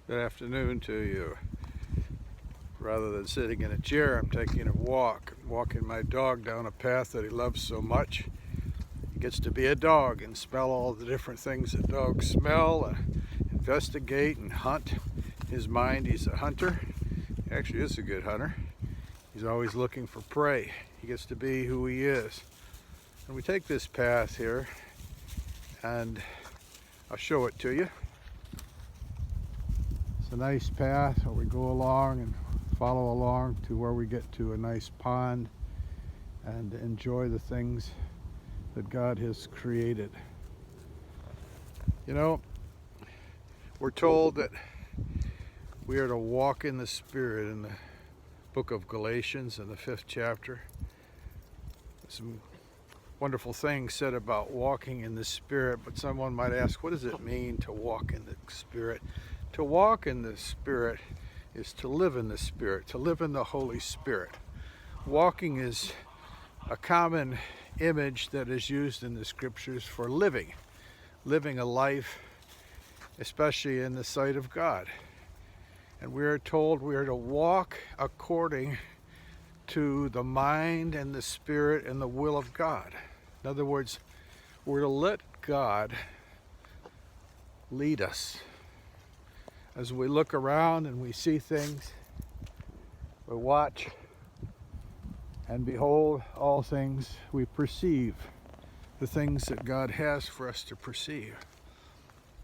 Good afternoon to you. Rather than sitting in a chair, I'm taking a walk. I'm walking my dog down a path that he loves so much. He gets to be a dog and smell all the different things that dogs smell, and investigate and hunt. In his mind, he's a hunter. He actually is a good hunter. He's always looking for prey. He gets to be who he is. And we take this path here, and I'll show it to you. It's a nice path where we go along and follow along to where we get to a nice pond and enjoy the things that God has created. You know, we're told that we are to walk in the Spirit in the book of Galatians in the 5th chapter. Some wonderful things said about walking in the Spirit, but someone might ask, what does it mean to walk in the Spirit? To walk in the Spirit is to live in the Spirit, to live in the Holy Spirit. Walking is a common image that is used in the scriptures for living a life, especially in the sight of God. And we are told we are to walk according to the mind and the Spirit and the will of God. In other words, we're to let God lead us. As we look around and we see things, we watch and behold all things, we perceive the things that God has for us to perceive.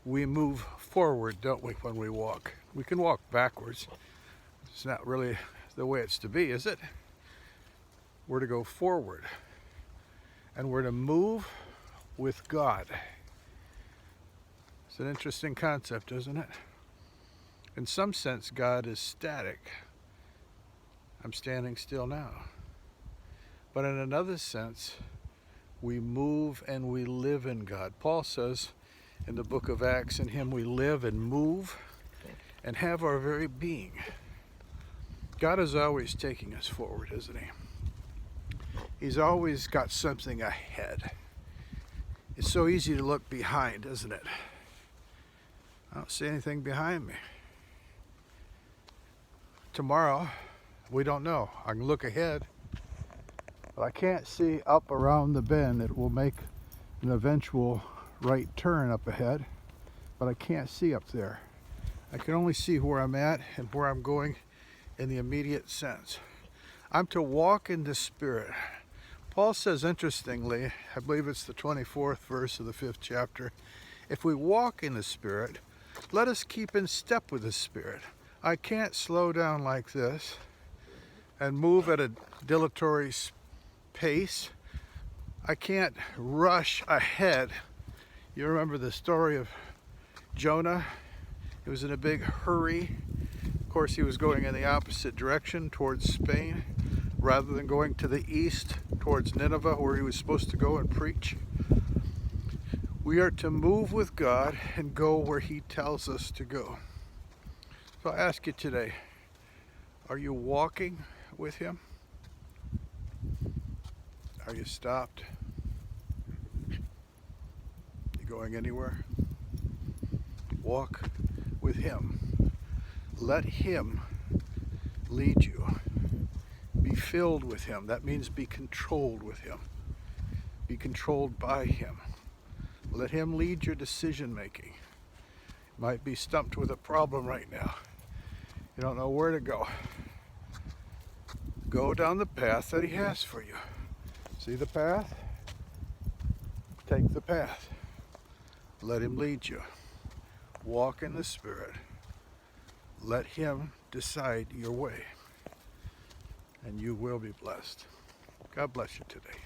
We move forward, don't we, when we walk? We can walk backwards. It's not really the way it's to be, is it? We're to go forward, and we're to move with God. It's an interesting concept, isn't it? In some sense, God is static. I'm standing still now. But in another sense, we move and we live in God. Paul says in the book of Acts, in Him we live and move and have our very being. God is always taking us forward, isn't He? He's always got something ahead. It's so easy to look behind, isn't it? I don't see anything behind me. Tomorrow, we don't know. I can look ahead, but I can't see up around the bend. It will make an eventual right turn up ahead, but I can't see up there. I can only see where I'm at and where I'm going in the immediate sense. I'm to walk in the Spirit. Paul says, interestingly, I believe it's the 24th verse of the 5th chapter, if we walk in the Spirit, let us keep in step with the Spirit. I can't slow down like this and move at a dilatory pace. I can't rush ahead. You remember the story of Jonah? He was in a big hurry. Of course, he was going in the opposite direction towards Spain rather than going to the east towards Nineveh, where he was supposed to go and preach. We are to move with God and go where He tells us to go. So I ask you today, are you walking with Him? Are you stopped? You going anywhere? Walk with Him. Let Him lead you. Be filled with Him. That means be controlled with Him. Be controlled by Him. Let Him lead your decision making. You might be stumped with a problem right now. You don't know where to go. Go down the path that He has for you. See the path? Take the path. Let Him lead you. Walk in the Spirit. Let Him decide your way. And you will be blessed. God bless you today.